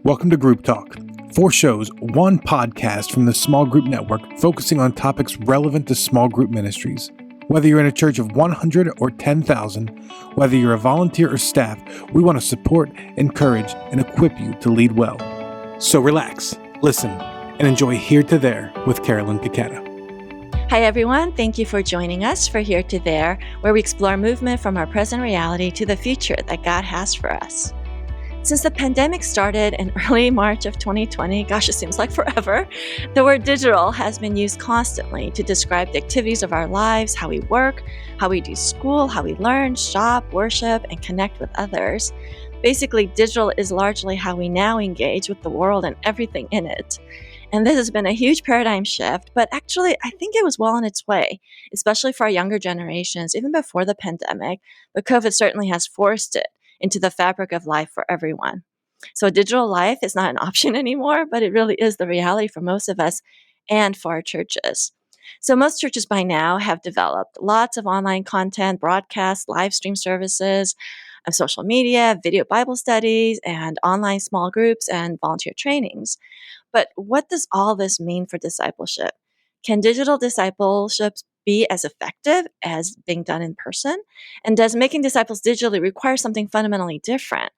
Welcome to Group Talk. 4 shows, 1 podcast from the Small Group Network focusing on topics relevant to small group ministries. Whether you're in a church of 100 or 10,000, whether you're a volunteer or staff, we want to support, encourage, and equip you to lead well. So relax, listen, and enjoy Here to There with Carolyn and Taketa. Hi, everyone. Thank you for joining us for Here to There, where we explore movement from our present reality to the future that God has for us. Since the pandemic started in early March of 2020, gosh, it seems like forever, the word digital has been used constantly to describe the activities of our lives, how we work, how we do school, how we learn, shop, worship, and connect with others. Basically, digital is largely how we now engage with the world and everything in it. And this has been a huge paradigm shift, but actually, I think it was well on its way, especially for our younger generations, even before the pandemic, but COVID certainly has forced it into the fabric of life for everyone. So digital life is not an option anymore, but it really is the reality for most of us and for our churches. So most churches by now have developed lots of online content, broadcasts, live stream services, social media, video Bible studies, and online small groups and volunteer trainings. But what does all this mean for discipleship? Can digital discipleship be as effective as being done in person? And does making disciples digitally require something fundamentally different?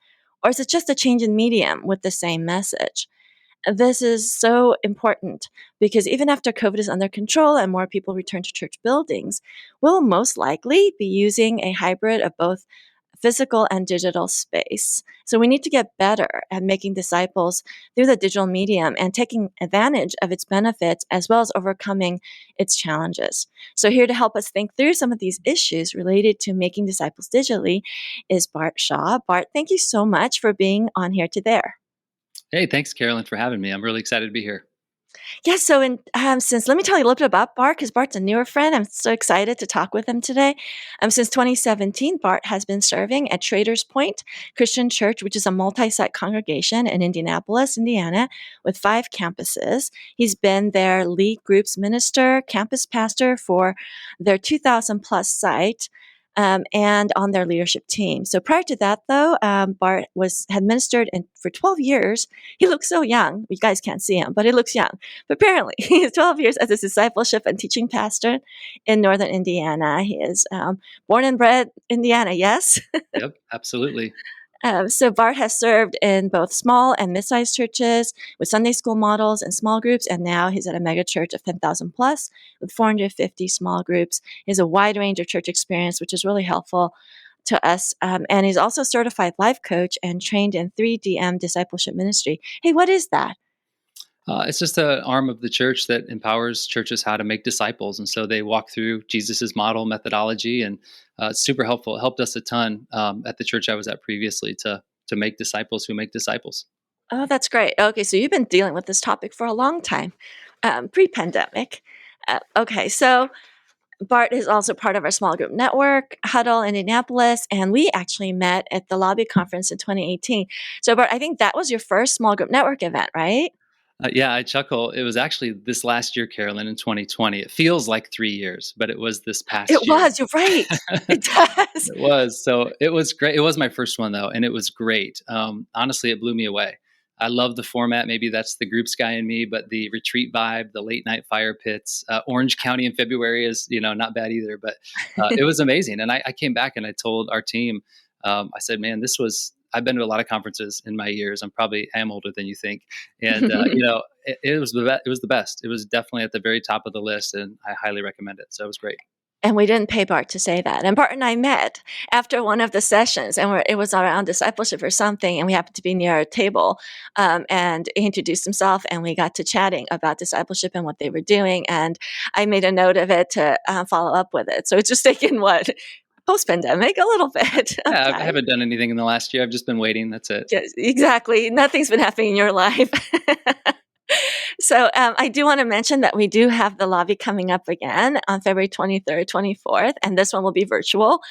Or is it just a change in medium with the same message? This is so important because even after COVID is under control and more people return to church buildings, we'll most likely be using a hybrid of both physical and digital space. So we need to get better at making disciples through the digital medium and taking advantage of its benefits as well as overcoming its challenges. So here to help us think through some of these issues related to making disciples digitally is Bart Shaw. Bart, thank you so much for being on Here to There. Hey, thanks, Carolyn, for having me. I'm really excited to be here. Yeah, so let me tell you a little bit about Bart, because Bart's a newer friend. I'm so excited to talk with him today. Since 2017, Bart has been serving at Traders Point Christian Church, which is a multi-site congregation in Indianapolis, Indiana, with 5 campuses. He's been their lead groups minister, campus pastor for their 2,000 plus site, and on their leadership team. So prior to that, though, Bart had ministered for 12 years. He looks so young. You guys can't see him, but he looks young. But apparently, he has 12 years as a discipleship and teaching pastor in northern Indiana. He is born and bred Indiana, yes? Yep, absolutely. So Bart has served in both small and mid-sized churches with Sunday school models and small groups, and now he's at a mega church of 10,000 plus with 450 small groups. He has a wide range of church experience, which is really helpful to us. And he's also a certified life coach and trained in 3DM discipleship ministry. Hey, what is that? It's just an arm of the church that empowers churches how to make disciples. And so they walk through Jesus's model methodology, and it's super helpful. It helped us a ton at the church I was at previously to make disciples who make disciples. Oh, that's great. Okay, so you've been dealing with this topic for a long time, pre-pandemic. Okay, so Bart is also part of our small group network, Huddle in Indianapolis, and we actually met at the Lobby Conference in 2018. So Bart, I think that was your first small group network event, right? Yeah, I chuckle. It was actually this last year, Carolyn, in 2020. It feels like 3 years, but it was this past year. It was, you're right. It does. It was. So it was great. It was my first one, though, and it was great. Honestly, it blew me away. I love the format. Maybe that's the groups guy in me, but the retreat vibe, the late night fire pits, Orange County in February is, not bad either, but it was amazing. And I came back and I told our team, I said, man, I've been to a lot of conferences in my years. I am older than you think. And, it was the best. It was definitely at the very top of the list, and I highly recommend it. So it was great. And we didn't pay Bart to say that. And Bart and I met after one of the sessions, and it was around discipleship or something, and we happened to be near a table, and he introduced himself, and we got to chatting about discipleship and what they were doing. And I made a note of it to follow up with it. So it's just taken post-pandemic, a little bit. Yeah, I haven't done anything in the last year. I've just been waiting. That's it. Yes, exactly. Nothing's been happening in your life. So I do want to mention that we do have the lobby coming up again on February 23rd, 24th, and this one will be virtual.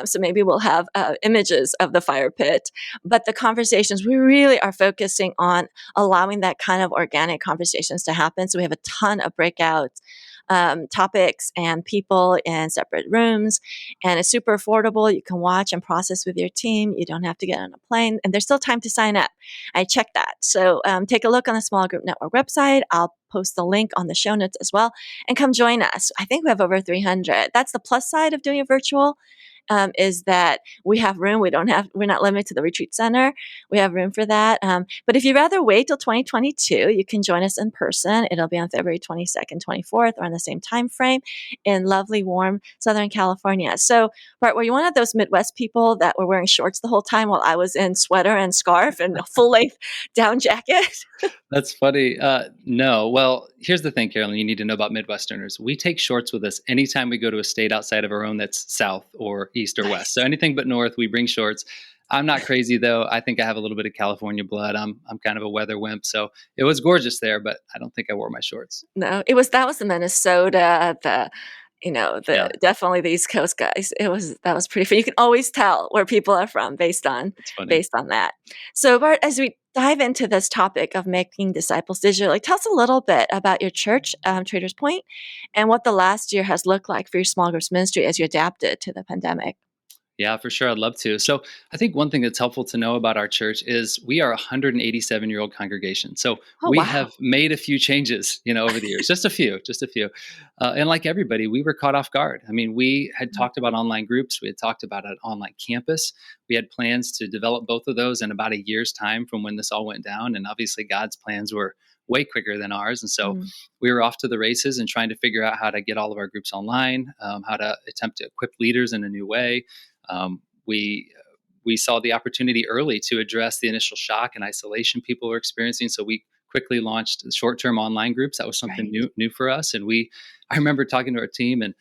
So maybe we'll have images of the fire pit. But the conversations, we really are focusing on allowing that kind of organic conversations to happen. So we have a ton of breakouts topics and people in separate rooms. And it's super affordable. You can watch and process with your team. You don't have to get on a plane. And there's still time to sign up. I checked that. So take a look on the Small Group Network website. I'll post the link on the show notes as well. And come join us. I think we have over 300. That's the plus side of doing it virtual. Is that we have room. We're not limited to the retreat center. We have room for that. But if you'd rather wait till 2022, you can join us in person. It'll be on February 22nd, 24th, or in the same time frame in lovely, warm Southern California. So, Bart, were you one of those Midwest people that were wearing shorts the whole time while I was in sweater and scarf and a full-length down jacket? That's funny. No. Well, here's the thing, Carolyn, you need to know about Midwesterners. We take shorts with us anytime we go to a state outside of our own that's south or east or west. So anything but north, we bring shorts. I'm not crazy though. I think I have a little bit of California blood. I'm kind of a weather wimp. So it was gorgeous there, but I don't think I wore my shorts. No, that was the Minnesota, Yeah. definitely the East Coast guys. That was pretty fun. You can always tell where people are from based on It's funny. that. So, Bart, as we dive into this topic of making disciples digitally, tell us a little bit about your church, Traders Point, and what the last year has looked like for your small groups ministry as you adapted to the pandemic. Yeah, for sure. I'd love to. So I think one thing that's helpful to know about our church is we are a 187-year-old congregation. So Oh, we wow. have made a few changes, over the years, just a few. And like everybody, we were caught off guard. I mean, we had talked about online groups. We had talked about an online campus. We had plans to develop both of those in about a year's time from when this all went down. And obviously God's plans were way quicker than ours. And so we were off to the races and trying to figure out how to get all of our groups online, how to attempt to equip leaders in a new way. We saw the opportunity early to address the initial shock and isolation people were experiencing. So we quickly launched short-term online groups. That was something new for us. And I remember talking to our team and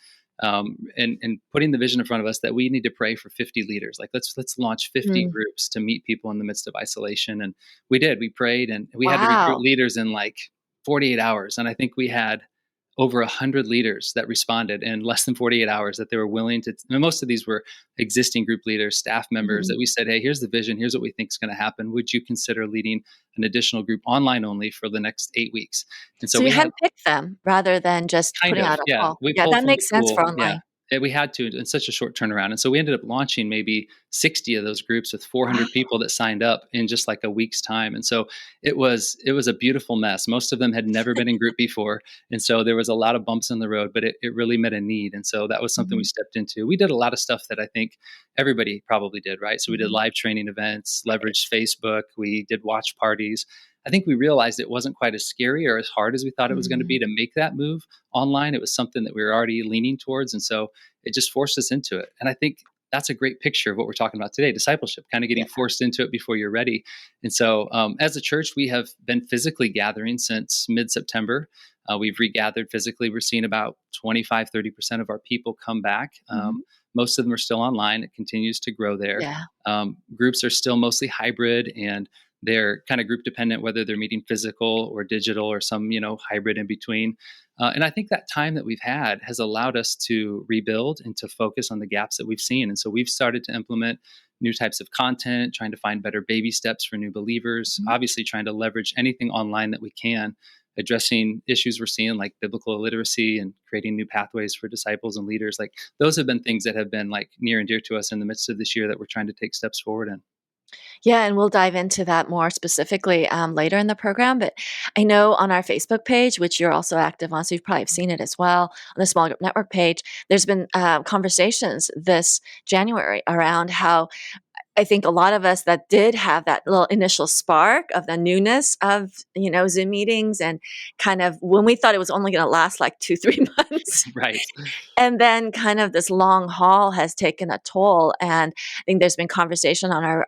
putting the vision in front of us that we need to pray for 50 leaders. Like let's launch 50 groups to meet people in the midst of isolation. And we did. We prayed and we had to recruit leaders in like 48 hours. And I think we had over 100 leaders that responded in less than 48 hours that they were willing to. Most of these were existing group leaders, staff members that we said, hey, here's the vision. Here's what we think is going to happen. Would you consider leading an additional group online only for the next 8 weeks? And So you handpicked them rather than just putting out a call. We Yeah, pulled that from makes the sense pool. for online. Yeah, we had to in such a short turnaround. And so we ended up launching maybe 60 of those groups with 400 people that signed up in just like a week's time. And so it was a beautiful mess. Most of them had never been in group before. And so there was a lot of bumps in the road, but it really met a need. And so that was something we stepped into. We did a lot of stuff that I think everybody probably did, right? So we did live training events, leveraged Facebook. We did watch parties. I think we realized it wasn't quite as scary or as hard as we thought it was going to be to make that move online. It was something that we were already leaning towards. And so it just forced us into it. And I think that's a great picture of what we're talking about today, discipleship, kind of getting forced into it before you're ready. And so as a church, we have been physically gathering since mid-September. We've regathered physically. We're seeing about 25, 30% of our people come back. Most of them are still online. It continues to grow there. Yeah. Groups are still mostly hybrid and they're kind of group dependent, whether they're meeting physical or digital or some, hybrid in between. And I think that time that we've had has allowed us to rebuild and to focus on the gaps that we've seen. And so we've started to implement new types of content, trying to find better baby steps for new believers, obviously trying to leverage anything online that we can, addressing issues we're seeing like biblical illiteracy and creating new pathways for disciples and leaders. Like those have been things that have been like near and dear to us in the midst of this year that we're trying to take steps forward in. Yeah, and we'll dive into that more specifically later in the program. But I know on our Facebook page, which you're also active on, so you've probably seen it as well, on the Small Group Network page, there's been conversations this January around how I think a lot of us that did have that little initial spark of the newness of, Zoom meetings and kind of when we thought it was only going to last like 2-3 months. Right. And then kind of this long haul has taken a toll. And I think there's been conversation on our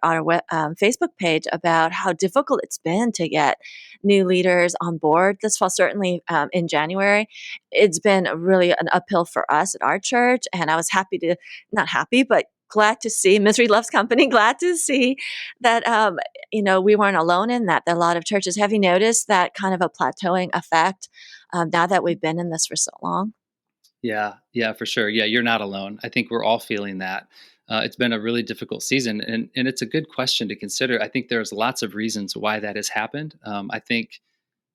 Facebook page about how difficult it's been to get new leaders on board this fall. Certainly in January, it's been really an uphill for us at our church. And I was not happy, but glad to see, Misery Loves Company, glad to see that, we weren't alone in that. A lot of churches, have you noticed that kind of a plateauing effect now that we've been in this for so long? Yeah, for sure. Yeah, you're not alone. I think we're all feeling that. It's been a really difficult season, and it's a good question to consider. I think there's lots of reasons why that has happened. I think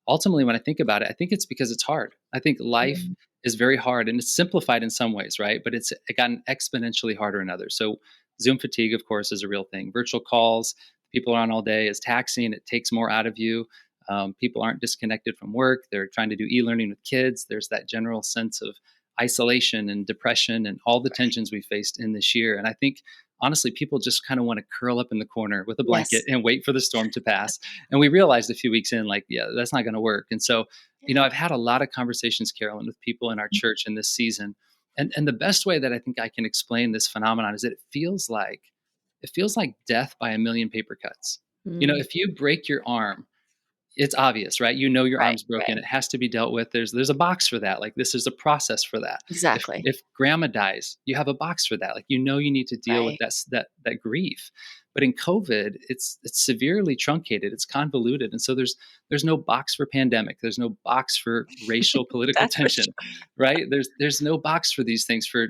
ultimately, when I think about it, I think it's because it's hard. I think life is very hard, and it's simplified in some ways, right? But it gotten exponentially harder in others. So Zoom fatigue, of course, is a real thing. Virtual calls, people are on all day, is taxing. It takes more out of you. People aren't disconnected from work. They're trying to do e-learning with kids. There's that general sense of isolation and depression and all the tensions we faced in this year. And I think, honestly, people just kind of want to curl up in the corner with a blanket and wait for the storm to pass. And we realized a few weeks in, like, yeah, that's not going to work. And so, I've had a lot of conversations, Carolyn, with people in our church in this season. And the best way that I think I can explain this phenomenon is that it feels like death by a million paper cuts. If you break your arm, it's obvious, right? Your arm's broken. It has to be dealt with. There's a box for that. Like, this is a process for that. Exactly. If grandma dies, you have a box for that. Like, you need to deal with that grief. But in COVID, it's severely truncated. It's convoluted. And so there's no box for pandemic. There's no box for racial political tension, right? There's no box for these things, for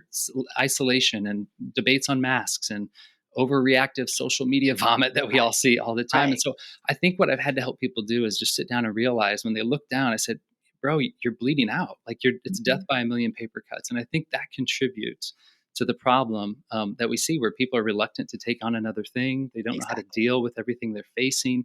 isolation and debates on masks and overreactive social media vomit that we all see all the time. And so I think what I've had to help people do is just sit down and realize, when they look down, I said, bro, you're bleeding out. Like, it's death by a million paper cuts. And I think that contributes to the problem that we see, where people are reluctant to take on another thing. They don't know how to deal with everything they're facing.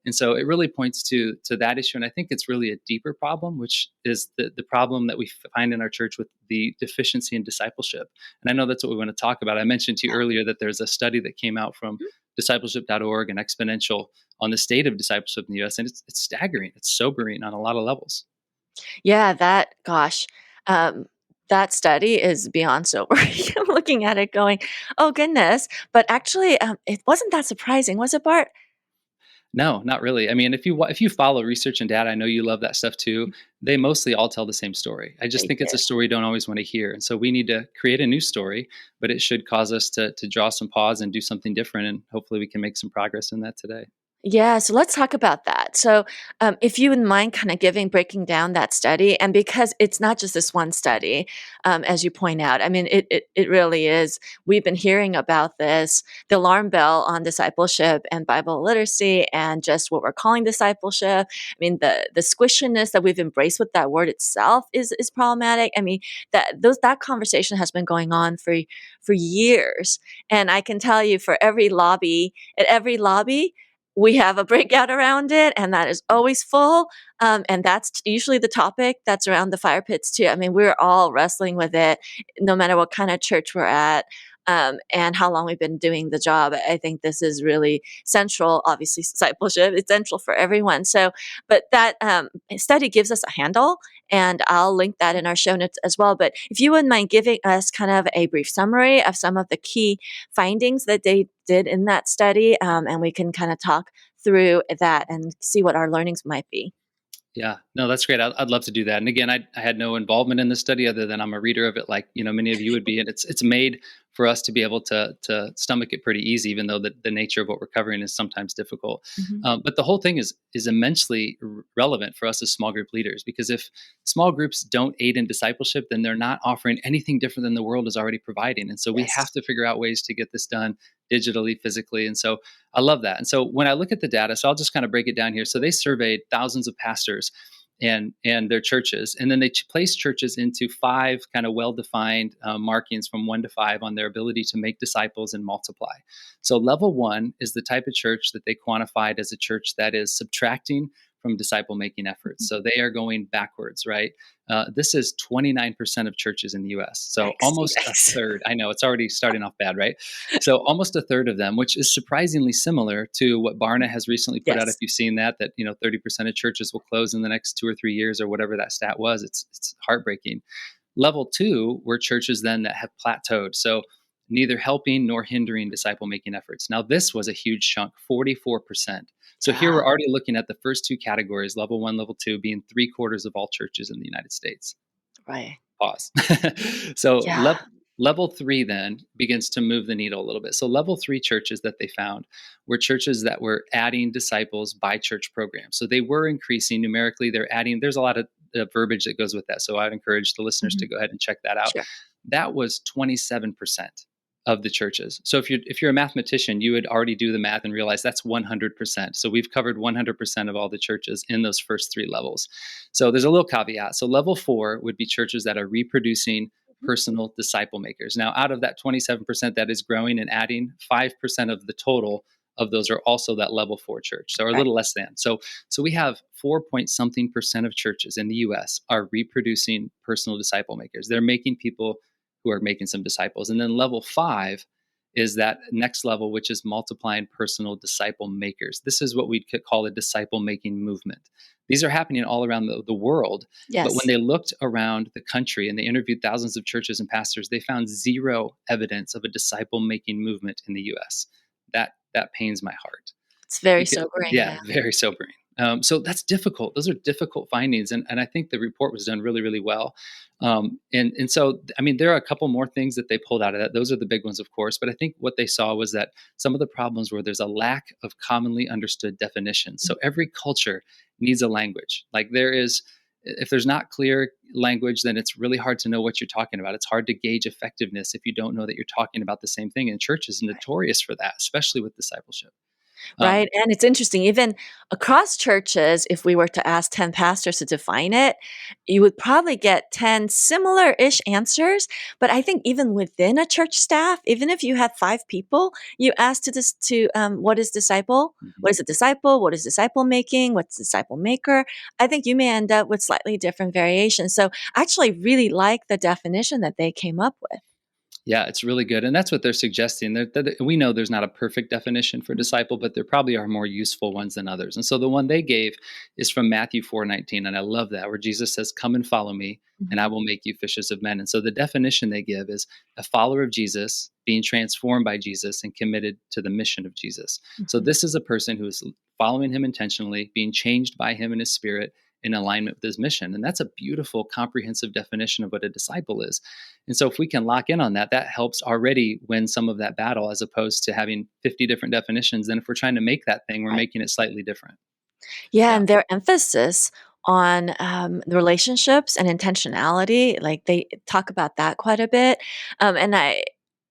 And so it really points to that issue. And I think it's really a deeper problem, which is the problem that we find in our church with the deficiency in discipleship. And I know that's what we want to talk about. I mentioned to you earlier that there's a study that came out from discipleship.org and Exponential on the state of discipleship in the U.S. And it's staggering. It's sobering on a lot of levels. Yeah, that study is beyond sobering. I'm looking at it going, oh goodness. But actually, it wasn't that surprising, was it, Bart? No, not really. I mean, if you follow research and data, I know you love that stuff too. They mostly all tell the same story. I just think it's a story you don't always want to hear. And so we need to create a new story, but it should cause us to draw some pause and do something different. And hopefully we can make some progress in that today. Yeah, so let's talk about that. So if you wouldn't mind kind of breaking down that study, and because it's not just this one study, as you point out, I mean, it really is. We've been hearing about this, the alarm bell on discipleship and Bible literacy and just what we're calling discipleship. I mean, the squishiness that we've embraced with that word itself is problematic. I mean, that conversation has been going on for years. And I can tell you, at every lobby, we have a breakout around it, and that is always full. And that's usually the topic that's around the fire pits too. I mean, we're all wrestling with it, no matter what kind of church we're at, and how long we've been doing the job. I think this is really central. Obviously, discipleship is central for everyone. So, but that study gives us a handle, and I'll link that in our show notes as well. But if you wouldn't mind giving us kind of a brief summary of some of the key findings that they did in that study, and we can kind of talk through that and see what our learnings might be. Yeah, no, that's great. I'd love to do that. And again, I had no involvement in the study other than I'm a reader of it, like many of you would be. And it's made for us to be able to stomach it pretty easy, even though the nature of what we're covering is sometimes difficult. But the whole thing is immensely relevant for us as small group leaders, because if small groups don't aid in discipleship, then they're not offering anything different than the world is already providing. And so we have to figure out ways to get this done digitally, physically. And so I love that. And so when I look at the data, so I'll just kind of break it down here. So they surveyed thousands of pastors and their churches, and then they placed churches into 5 kind of well-defined markings from 1 to 5 on their ability to make disciples and multiply. So level 1 is the type of church that they quantified as a church that is subtracting from disciple-making efforts. So they are going backwards, right? This is 29% of churches in the U.S. So almost a third. I know it's already starting off bad, right? So almost a third of them, which is surprisingly similar to what Barna has recently put out. If you've seen that 30% of churches will close in the next 2 or 3 years, or whatever that stat was. It's heartbreaking. Level 2 were churches then that have plateaued. So neither helping nor hindering disciple-making efforts. Now, this was a huge chunk, 44%. So here we're already looking at the first 2 categories, level 1, level 2, being 3/4 of all churches in the United States. Right. Pause. So level 3 then begins to move the needle a little bit. So level 3 churches that they found were churches that were adding disciples by church programs. So they were increasing numerically. They're adding. There's a lot of verbiage that goes with that. So I'd encourage the listeners to go ahead and check that out. That was 27%. of the churches. So if you're a mathematician, you would already do the math and realize that's 100%. So we've covered 100% of all the churches in those first three levels. So there's a little caveat. So level 4 would be churches that are reproducing personal disciple makers. Now, out of that 27% that is growing and adding, 5% of the total of those are also that level 4 church, so a little less than. So we have 4 point something percent of churches in the U.S. are reproducing personal disciple makers. They're making people who are making some disciples. And then level 5 is that next level, which is multiplying personal disciple makers. This is what we could call a disciple making movement. These are happening all around the world. Yes. But when they looked around the country and they interviewed thousands of churches and pastors, they found zero evidence of a disciple making movement in the U.S. That pains my heart. It's very sobering. Yeah, very sobering. So that's difficult. Those are difficult findings. And I think the report was done really, really well. And so, I mean, there are a couple more things that they pulled out of that. Those are the big ones, of course. But I think what they saw was that some of the problems were there's a lack of commonly understood definitions. So every culture needs a language. Like if there's not clear language, then it's really hard to know what you're talking about. It's hard to gauge effectiveness if you don't know that you're talking about the same thing. And church is notorious for that, especially with discipleship. Right. And it's interesting, even across churches, if we were to ask 10 pastors to define it, you would probably get 10 similar-ish answers. But I think even within a church staff, even if you had 5 people, you asked what is disciple? Mhm. What is a disciple? What is disciple making? What's disciple maker? I think you may end up with slightly different variations. So I actually really like the definition that they came up with. Yeah, it's really good. And that's what they're suggesting. We know there's not a perfect definition for disciple, but there probably are more useful ones than others. And so the one they gave is from Matthew 4:19. And I love that, where Jesus says, "Come and follow me, and I will make you fishers of men." And so the definition they give is a follower of Jesus, being transformed by Jesus and committed to the mission of Jesus. So this is a person who is following him intentionally, being changed by him in his spirit, in alignment with his mission. And that's a beautiful, comprehensive definition of what a disciple is. And so if we can lock in on that, that helps already win some of that battle, as opposed to having 50 different definitions. And if we're trying to make that thing, we're making it slightly different. Yeah, and their emphasis on the relationships and intentionality, like they talk about that quite a bit. And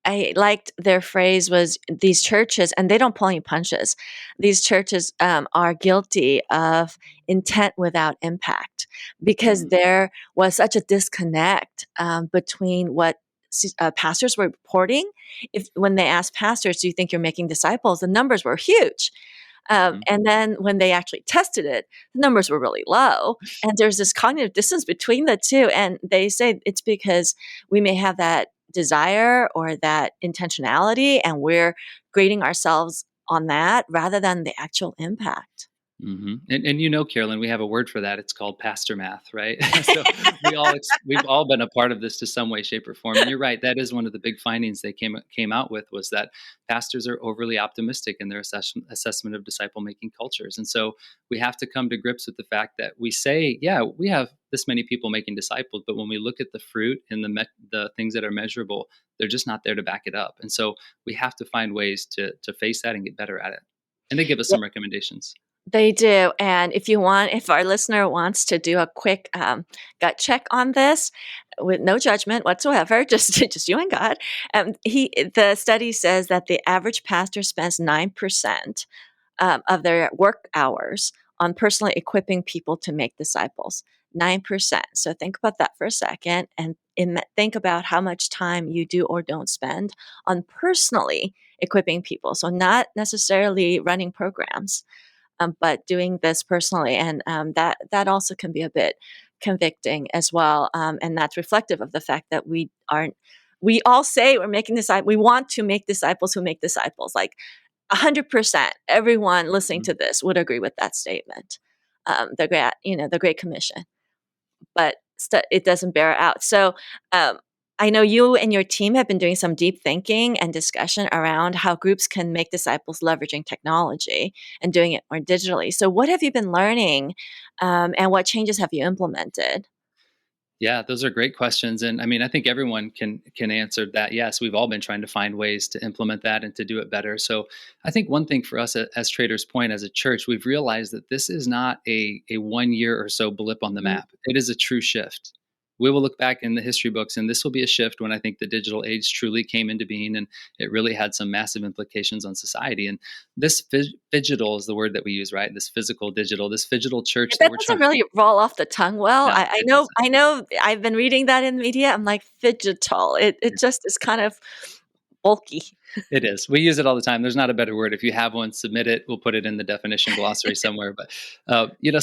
I liked their phrase was these churches, and they don't pull any punches. These churches are guilty of intent without impact, because there was such a disconnect between what pastors were reporting. When they asked pastors, "Do you think you're making disciples?" the numbers were huge. And then when they actually tested it, the numbers were really low. And there's this cognitive distance between the two. And they say it's because we may have that desire or that intentionality, and we're grading ourselves on that rather than the actual impact. Mm-hmm. And Carolyn, we have a word for that. It's called pastor math, right? So we've all been a part of this to some way, shape, or form. And you're right. That is one of the big findings they came out with, was that pastors are overly optimistic in their assessment of disciple-making cultures. And so we have to come to grips with the fact that we say, yeah, we have this many people making disciples, but when we look at the fruit and the things that are measurable, they're just not there to back it up. And so we have to find ways to face that and get better at it. And they give us some recommendations. They do. And if our listener wants to do a quick gut check on this with no judgment whatsoever, just you and God, the study says that the average pastor spends 9% of their work hours on personally equipping people to make disciples. 9%. So think about that for a second, and think about how much time you do or don't spend on personally equipping people. So not necessarily running programs, but doing this personally. And that also can be a bit convicting as well. And that's reflective of the fact that we all say we're making disciples. We want to make disciples who make disciples. Like 100%, everyone listening to this would agree with that statement. The Great Commission, but it doesn't bear out. So I know you and your team have been doing some deep thinking and discussion around how groups can make disciples leveraging technology and doing it more digitally. So what have you been learning, and what changes have you implemented? Yeah, those are great questions. And I mean, I think everyone can answer that. Yes, we've all been trying to find ways to implement that and to do it better. So I think one thing for us as Traders Point, as a church, we've realized that this is not a 1 year or so blip on the map. It is a true shift. we will look back in the history books, and this will be a shift when I think the digital age truly came into being, and it really had some massive implications on society. And this phygital is the word that we use, right? This physical digital, this phygital church that That we're doesn't trying. really roll off the tongue well. No, I it know, doesn't. I know. I've been reading that in the media. I'm like fidgetal. It just is kind of bulky. It is. We use it all the time. There's not a better word. If you have one, submit it. We'll put it in the definition glossary somewhere. But,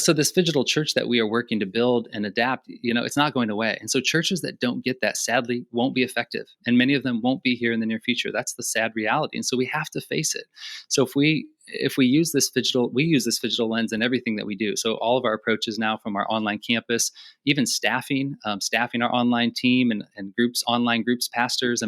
so this digital church that we are working to build and adapt, it's not going away. And so churches that don't get that, sadly, won't be effective. And many of them won't be here in the near future. That's the sad reality. And so we have to face it. So if we use this we use this digital lens in everything that we do. So all of our approaches now, from our online campus, even staffing our online team and groups, online groups, pastors,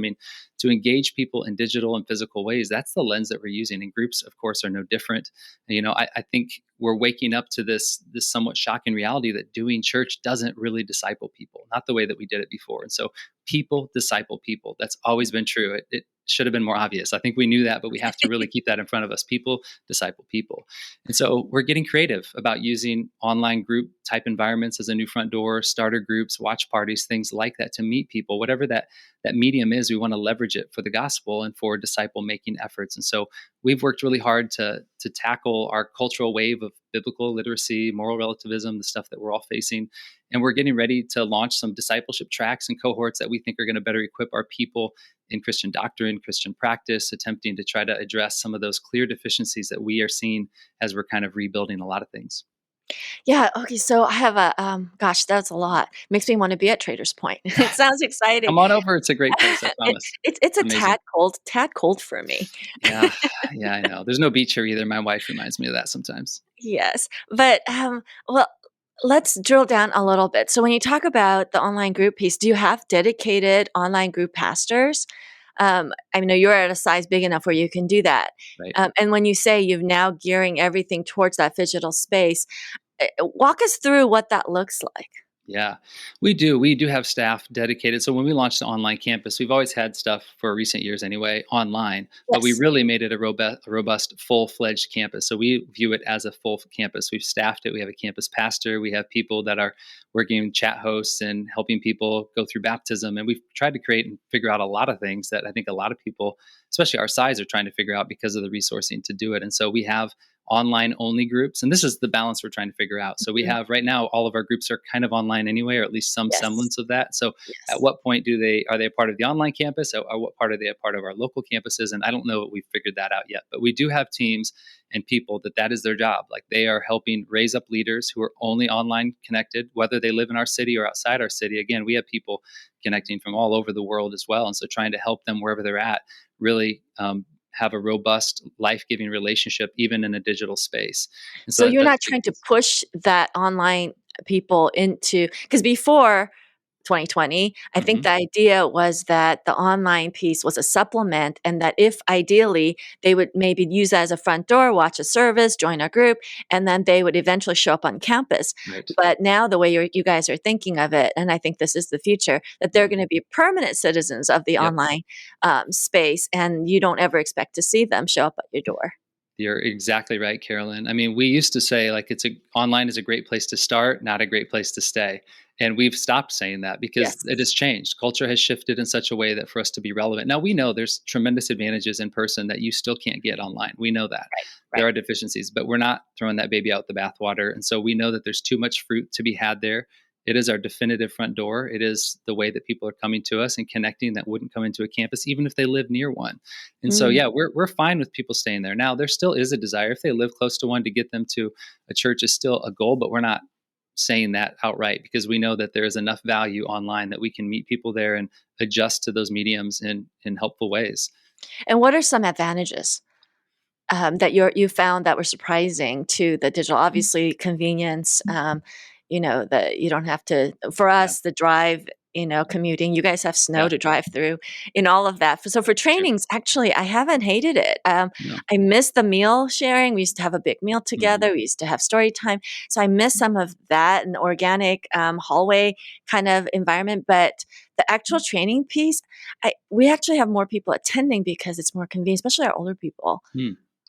to engage people in digital and physical ways, that's the lens that we're using. And groups, of course, are no different. I think we're waking up to this somewhat shocking reality that doing church doesn't really disciple people, not the way that we did it before. And so people disciple people. That's always been true. It should have been more obvious. I think we knew that, but we have to really keep that in front of us. People disciple people. And so we're getting creative about using online group type environments as a new front door, starter groups, watch parties, things like that to meet people. Whatever that medium is, we want to leverage it for the gospel and for disciple making efforts. And so we've worked really hard to tackle our cultural wave of biblical literacy, moral relativism, the stuff that we're all facing. And we're getting ready to launch some discipleship tracks and cohorts that we think are going to better equip our people in Christian doctrine, Christian practice, attempting to try to address some of those clear deficiencies that we are seeing as we're kind of rebuilding a lot of things. Yeah. Okay. So I have gosh, that's a lot. Makes me want to be at Traders Point. It sounds exciting. Come on over. It's a great place, I promise. It's a amazing. tad cold for me. Yeah, I know. There's no beach here either. My wife reminds me of that sometimes. Yes. But, well, let's drill down a little bit. So when you talk about the online group piece, do you have dedicated online group pastors? I know you're at a size big enough where you can do that. Right. And when you say you're now gearing everything towards that digital space, walk us through what that looks like. Yeah, we do. We do have staff dedicated. So when we launched the online campus, we've always had stuff for recent years anyway, online, but we Yes. really made it a robust, full-fledged campus. So we view it as a full campus. We've staffed it. We have a campus pastor. We have people that are working chat hosts and helping people go through baptism. And we've tried to create and figure out a lot of things that I think a lot of people, especially our size, are trying to figure out because of the resourcing to do it. And so we have online only groups. And this is the balance we're trying to figure out. So we have right now, all of our groups are kind of online anyway, or at least some Yes. semblance of that. So Yes. at what point are they a part of the online campus, or what part are they a part of our local campuses? And I don't know that we've figured that out yet, but we do have teams and people that is their job. Like, they are helping raise up leaders who are only online connected, whether they live in our city or outside our city. Again, we have people connecting from all over the world as well. And so trying to help them wherever they're at, really, have a robust, life-giving relationship, even in a digital space. And So you're that's not trying to push that online people into, because before 2020, I think the idea was that the online piece was a supplement, and that if ideally they would maybe use that as a front door, watch a service, join a group, and then they would eventually show up on campus. Right. But now the way you guys are thinking of it, and I think this is the future, that they're going to be permanent citizens of the Yep. online space, and you don't ever expect to see them show up at your door. You're exactly right, Carolyn. We used to say, like, online is a great place to start, not a great place to stay. And we've stopped saying that because Yes. it has changed. Culture has shifted in such a way that for us to be relevant. Now, we know there's tremendous advantages in person that you still can't get online. We know that. Right. There are deficiencies, but we're not throwing that baby out the bathwater. And so we know that there's too much fruit to be had there. It is our definitive front door. It is the way that people are coming to us and connecting that wouldn't come into a campus, even if they live near one. And so, yeah, we're fine with people staying there. Now, there still is a desire, if they live close to one, to get them to a church is still a goal, but we're not saying that outright, because we know that there is enough value online that we can meet people there and adjust to those mediums in helpful ways. And what are some advantages that you found that were surprising to the digital? Obviously, convenience. That you don't have to. For us, the drive. Commuting. You guys have snow to drive through, and all of that. So for trainings, actually, I haven't hated it. No. I miss the meal sharing. We used to have a big meal together. We used to have story time. So I miss some of that, and organic hallway kind of environment. But the actual training piece, we actually have more people attending because it's more convenient, especially our older people.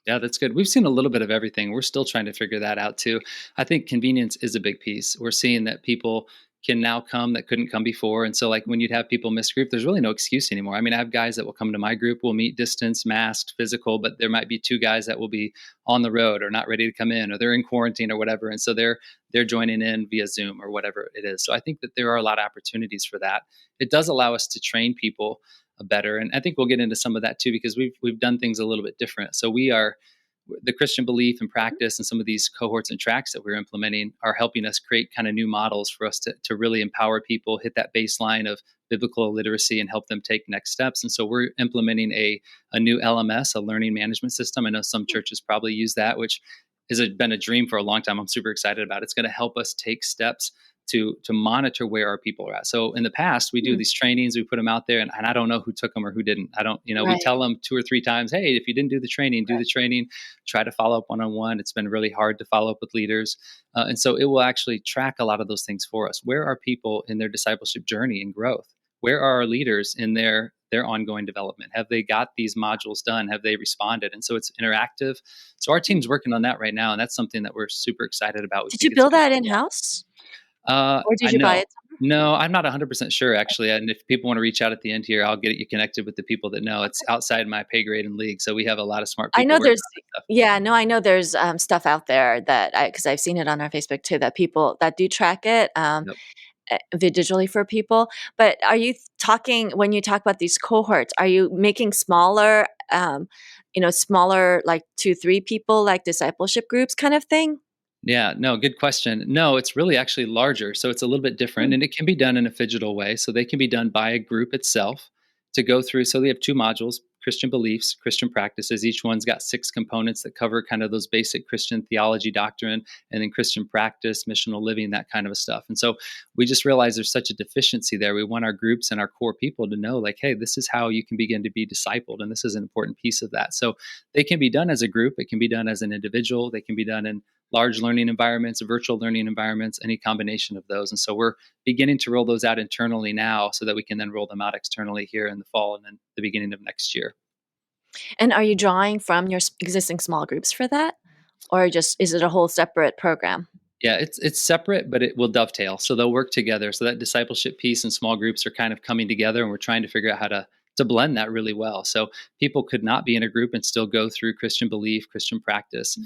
Yeah, that's good. We've seen a little bit of everything. We're still trying to figure that out too. I think convenience is a big piece. We're seeing that people can now come that couldn't come before. And so like when you'd have people miss group, there's really no excuse anymore. I mean, I have guys that will come to my group, we'll meet distance, masked, physical, but there might be two guys that will be on the road or not ready to come in, or they're in quarantine or whatever. And so they're joining in via Zoom or whatever it is. So I think that there are a lot of opportunities for that. It does allow us to train people better. And I think we'll get into some of that too, because we've done things a little bit different. So we are the Christian belief and practice, and some of these cohorts and tracks that we're implementing are helping us create kind of new models for us to really empower people, hit that baseline of biblical literacy, and help them take next steps. And so we're implementing a new LMS, a learning management system. I know some churches probably use that, which has been a dream for a long time. I'm super excited about it. It's going to help us take steps to monitor where our people are at. So in the past, we do these trainings, we put them out there, and I don't know who took them or who didn't. I don't, we tell them 2 or 3 times, hey, if you didn't do the training, do the training, try to follow up one-on-one. It's been really hard to follow up with leaders. And so it will actually track a lot of those things for us. Where are people in their discipleship journey and growth? Where are our leaders in their ongoing development? Have they got these modules done? Have they responded? And so it's interactive. So our team's working on that right now. And that's something that we're super excited about. Did you build that in-house? Or did you buy it somewhere? No, I'm not 100% sure, actually. And if people want to reach out at the end here, I'll get you connected with the people that know. It's outside my pay grade and league. So we have a lot of smart people. I know there's stuff out there because I've seen it on our Facebook too, that people that do track it digitally for people. But are you talking, when you talk about these cohorts, are you making smaller, smaller like 2-3 people, like discipleship groups kind of thing? Yeah, no, good question. No, it's really actually larger. So it's a little bit different, and it can be done in a phygital way. So they can be done by a group itself to go through. So they have 2 modules, Christian beliefs, Christian practices. Each one's got 6 components that cover kind of those basic Christian theology, doctrine, and then Christian practice, missional living, that kind of stuff. And so we just realized there's such a deficiency there. We want our groups and our core people to know, like, hey, this is how you can begin to be discipled. And this is an important piece of that. So they can be done as a group. It can be done as an individual. They can be done in large learning environments, virtual learning environments, any combination of those. And so we're beginning to roll those out internally now so that we can then roll them out externally here in the fall and then the beginning of next year. And are you drawing from your existing small groups for that? Or just is it a whole separate program? Yeah, it's separate, but it will dovetail. So they'll work together. So that discipleship piece and small groups are kind of coming together, and we're trying to figure out how to blend that really well. So people could not be in a group and still go through Christian belief, Christian practice,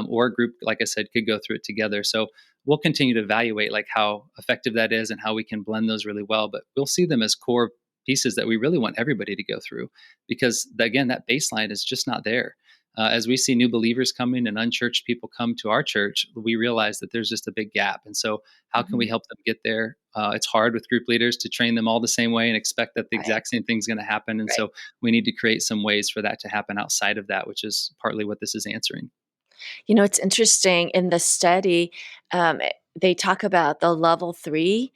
or a group, like I said, could go through it together. So we'll continue to evaluate like how effective that is and how we can blend those really well. But we'll see them as core pieces that we really want everybody to go through, because again, that baseline is just not there. As we see new believers coming and unchurched people come to our church, we realize that there's just a big gap. And so how can we help them get there? It's hard with group leaders to train them all the same way and expect that the exact same thing's going to happen. And so we need to create some ways for that to happen outside of that, which is partly what this is answering. It's interesting in the study, they talk about the level 3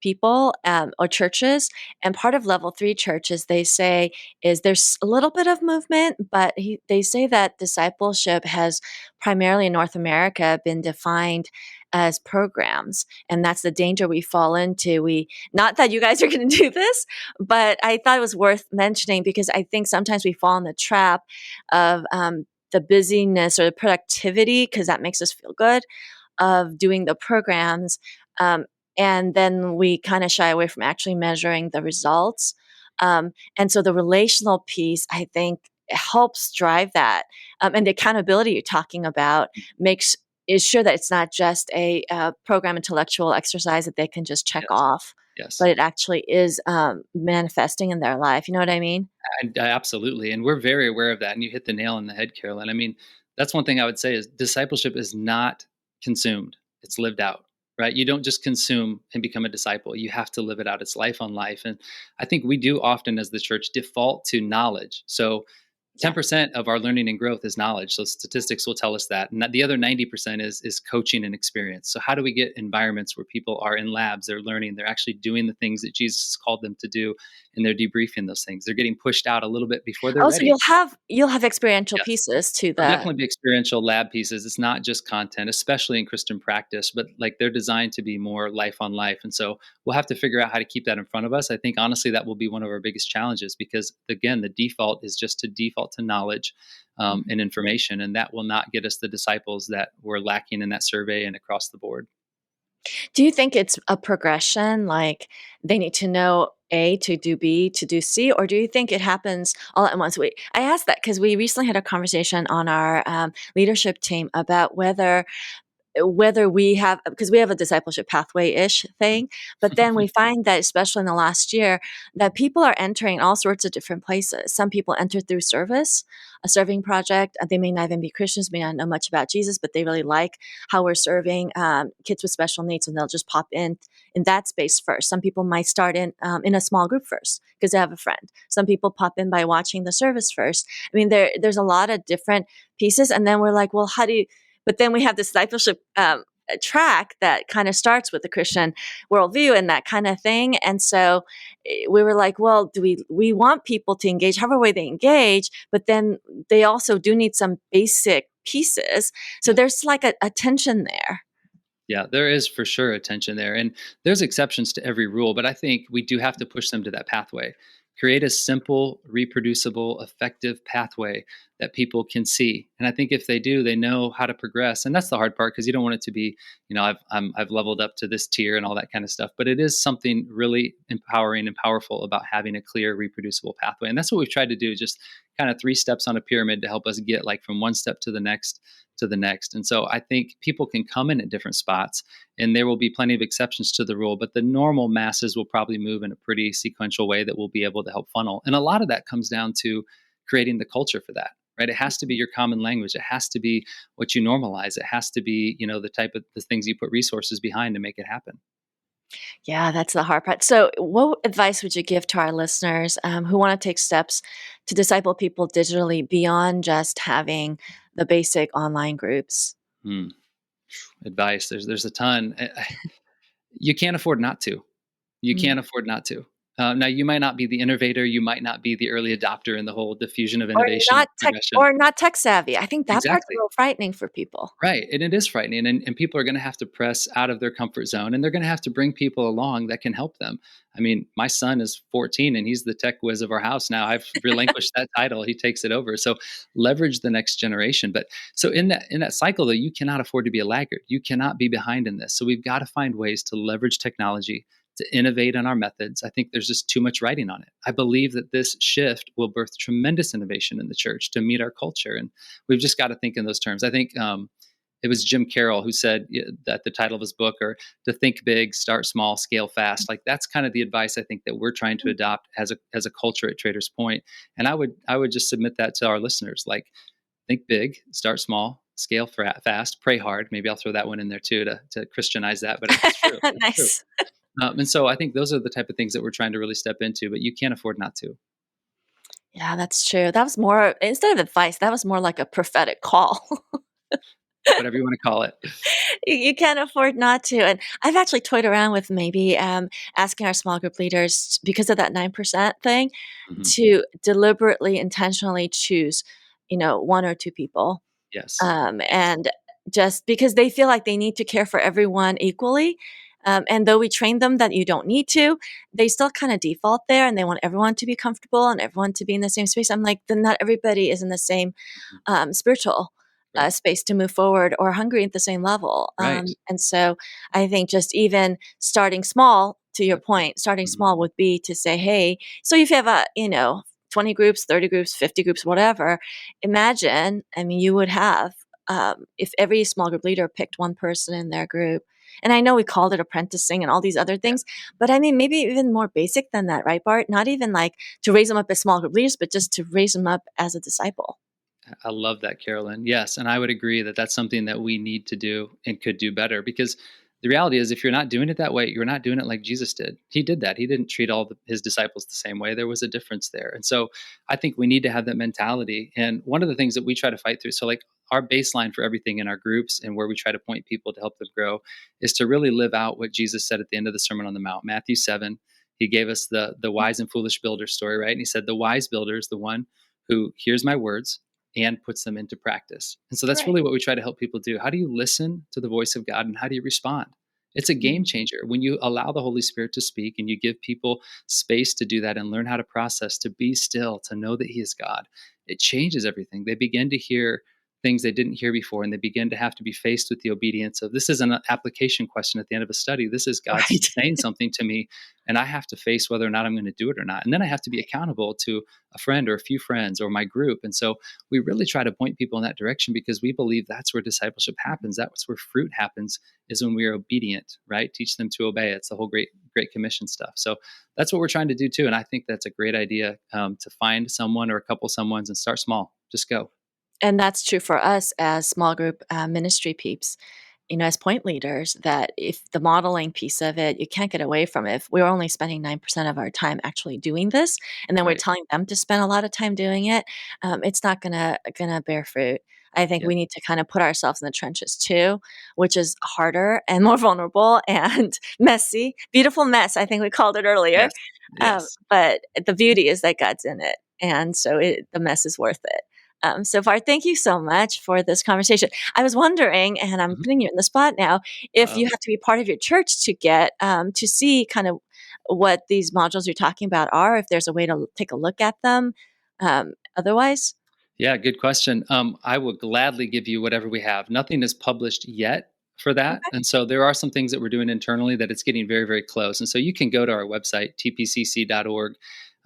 people or churches, and part of level 3 churches, they say, is there's a little bit of movement, but they say that discipleship has primarily in North America been defined as programs, and that's the danger we fall into. Not that you guys are going to do this, but I thought it was worth mentioning because I think sometimes we fall in the trap of the busyness or the productivity, because that makes us feel good, of doing the programs. And then we kind of shy away from actually measuring the results. And so the relational piece, I think, helps drive that. And the accountability you're talking about is sure that it's not just a program intellectual exercise that they can just check off. Yes. But it actually is manifesting in their life. You know what I mean? Absolutely. And we're very aware of that. And you hit the nail on the head, Carolyn. I mean, that's one thing I would say is discipleship is not consumed. It's lived out. Right? You don't just consume and become a disciple. You have to live it out. It's life on life. And I think we do often as the church default to knowledge. So 10% of our learning and growth is knowledge. So statistics will tell us that. And the other 90% is coaching and experience. So how do we get environments where people are in labs, they're learning, they're actually doing the things that Jesus called them to do, and they're debriefing those things. They're getting pushed out a little bit before they're ready. So you'll have experiential pieces to that. There'll definitely be experiential lab pieces. It's not just content, especially in Christian practice, but like they're designed to be more life on life. And so we'll have to figure out how to keep that in front of us. I think honestly, that will be one of our biggest challenges because again, the default is just to default to knowledge and information. And that will not get us the disciples that we're lacking in that survey and across the board. Do you think it's a progression, like they need to know A to do B to do C, or do you think it happens all at once? I asked that because we recently had a conversation on our leadership team about whether we have, because we have a discipleship pathway-ish thing, but then we find that, especially in the last year, that people are entering all sorts of different places. Some people enter through service, a serving project. They may not even be Christians, may not know much about Jesus, but they really like how we're serving kids with special needs, and they'll just pop in that space first. Some people might start in a small group first because they have a friend. Some people pop in by watching the service first. I mean, there's a lot of different pieces, and then we're like, well, how do you, but then we have this discipleship track that kind of starts with the Christian worldview and that kind of thing. And so we were like, well, we want people to engage however way they engage, but then they also do need some basic pieces. So there's like a tension there. Yeah, there is for sure a tension there. And there's exceptions to every rule, but I think we do have to push them to that pathway. Create a simple, reproducible, effective pathway that people can see. And I think if they do, they know how to progress. And that's the hard part, because you don't want it to be, I've leveled up to this tier and all that kind of stuff. But it is something really empowering and powerful about having a clear, reproducible pathway. And that's what we've tried to do, just kind of 3 steps on a pyramid to help us get like from one step to the next to the next. And so I think people can come in at different spots, and there will be plenty of exceptions to the rule, but the normal masses will probably move in a pretty sequential way that will be able to help funnel. And a lot of that comes down to creating the culture for that, right? It has to be your common language. It has to be what you normalize. It has to be, the type of the things you put resources behind to make it happen. Yeah, that's the hard part. So what advice would you give to our listeners who want to take steps to disciple people digitally beyond just having the basic online groups? Hmm. Advice. There's a ton. You can't afford not to. You can't afford not to. Now, you might not be the innovator. You might not be the early adopter in the whole diffusion of innovation progression. Or not tech savvy. I think that part's a Exactly. little frightening for people. Right. And it is frightening. And people are going to have to press out of their comfort zone, and they're going to have to bring people along that can help them. I mean, my son is 14 and he's the tech whiz of our house now. I've relinquished that title. He takes it over. So leverage the next generation. But so in that cycle, though, you cannot afford to be a laggard. You cannot be behind in this. So we've got to find ways to leverage technology, to innovate on our methods. I think there's just too much writing on it. I believe that this shift will birth tremendous innovation in the church to meet our culture. And we've just got to think in those terms. I think it was Jim Carroll who said that the title of his book, or to think big, start small, scale fast. Like that's kind of the advice I think that we're trying to adopt as a culture at Traders Point. And I would just submit that to our listeners. Like, think big, start small, scale fast, pray hard. Maybe I'll throw that one in there too to Christianize that, but it's true. Nice. True. And so I think those are the type of things that we're trying to really step into, but you can't afford not to. Yeah, that's true. That was more, instead of advice, that was more like a prophetic call. Whatever you want to call it. You can't afford not to. And I've actually toyed around with maybe asking our small group leaders, because of that 9% thing, to deliberately, intentionally choose, 1 or 2 people. Yes. And just because they feel like they need to care for everyone equally. And though we train them that you don't need to, they still kind of default there, and they want everyone to be comfortable and everyone to be in the same space. I'm like, then not everybody is in the same spiritual space to move forward or hungry at the same level. Right. And so I think just even starting small, to your point, starting small would be to say, hey, so if you have 20 groups, 30 groups, 50 groups, whatever, imagine, you would have, if every small group leader picked one person in their group. And I know we called it apprenticing and all these other things, but maybe even more basic than that, right, Bart? Not even like to raise them up as small group leaders, but just to raise them up as a disciple. I love that, Carolyn. Yes. And I would agree that that's something that we need to do and could do better, because the reality is, if you're not doing it that way, you're not doing it like Jesus did. He did that. He didn't treat all his disciples the same way. There was a difference there. And so I think we need to have that mentality. And one of the things that we try to fight through, so like our baseline for everything in our groups and where we try to point people to help them grow, is to really live out what Jesus said at the end of the Sermon on the Mount. Matthew 7, he gave us the wise and foolish builder story, right? And he said, the wise builder is the one who hears my words and puts them into practice. And so that's really what we try to help people do. How do you listen to the voice of God, and how do you respond? It's a game changer when you allow the Holy Spirit to speak and you give people space to do that and learn how to process, to be still, to know that He is God. It changes everything. They begin to hear things they didn't hear before, and they begin to have to be faced with the obedience of, this is an application question at the end of a study. This is God saying something to me, and I have to face whether or not I'm going to do it or not. And then I have to be accountable to a friend or a few friends or my group. And so we really try to point people in that direction, because we believe that's where discipleship happens. That's where fruit happens, is when we are obedient, right? Teach them to obey. It's the whole Great Commission stuff. So that's what we're trying to do too. And I think that's a great idea, to find someone or a couple someones and start small. Just go. And that's true for us as small group ministry peeps, as point leaders, that if the modeling piece of it, you can't get away from it. If we're only spending 9% of our time actually doing this, and then we're telling them to spend a lot of time doing it, it's not gonna bear fruit. I think we need to kind of put ourselves in the trenches too, which is harder and more vulnerable and messy. Beautiful mess, I think we called it earlier. Yes. But the beauty is that God's in it. And so the mess is worth it. So Bart, thank you so much for this conversation. I was wondering, and I'm putting you in the spot now, if you have to be part of your church to get to see kind of what these modules you're talking about are, if there's a way to take a look at them otherwise. Yeah, good question. I will gladly give you whatever we have. Nothing is published yet for that. Okay. And so there are some things that we're doing internally that it's getting very, very close. And so you can go to our website, tpcc.org.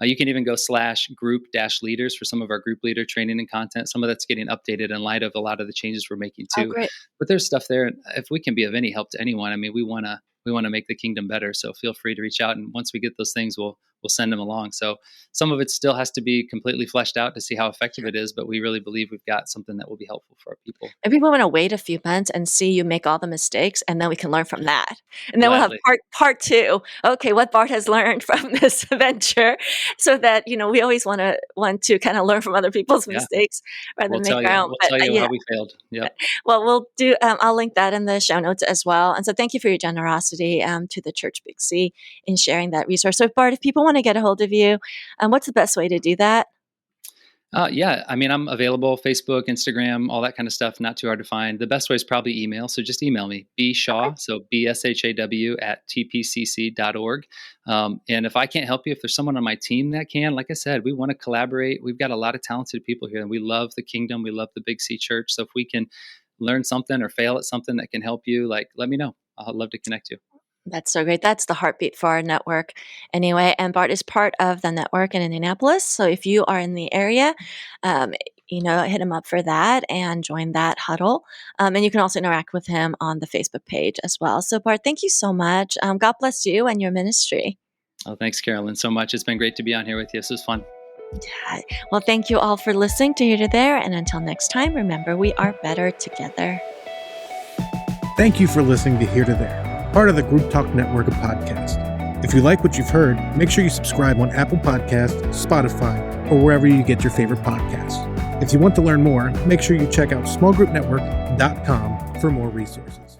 You can even go /group-leaders for some of our group leader training and content. Some of that's getting updated in light of a lot of the changes we're making too. But there's stuff there. And if we can be of any help to anyone, I mean, we want to make the kingdom better. So feel free to reach out. And once we get those things, we'll send them along. So some of it still has to be completely fleshed out to see how effective it is, but we really believe we've got something that will be helpful for our people. And people want to wait a few months and see you make all the mistakes, and then we can learn from that. And then we'll have part two. Okay, what Bart has learned from this venture, so that we always want to kind of learn from other people's mistakes rather than make our own. We'll tell you how we failed. Yep. Well, we'll do. I'll link that in the show notes as well. And so thank you for your generosity to the Church Big C in sharing that resource. So Bart, if people want to get a hold of you, what's the best way to do that? Yeah, I mean, I'm available, Facebook, Instagram, all that kind of stuff, not too hard to find. The best way is probably email. So just email me, bshaw, so BSHAW @tpcc.org. And if I can't help you, if there's someone on my team that can, like I said, we want to collaborate. We've got a lot of talented people here, and we love the kingdom. We love the Big C Church. So if we can learn something or fail at something that can help you, let me know. I'd love to connect you. That's so great. That's the heartbeat for our network anyway. And Bart is part of the network in Indianapolis. So if you are in the area, hit him up for that and join that huddle. And you can also interact with him on the Facebook page as well. So Bart, thank you so much. God bless you and your ministry. Oh, thanks, Carolyn, so much. It's been great to be on here with you. This was fun. Yeah. Well, thank you all for listening to Here to There. And until next time, remember, we are better together. Thank you for listening to Here to There, part of the Group Talk Network of podcasts. If you like what you've heard, make sure you subscribe on Apple Podcasts, Spotify, or wherever you get your favorite podcasts. If you want to learn more, make sure you check out smallgroupnetwork.com for more resources.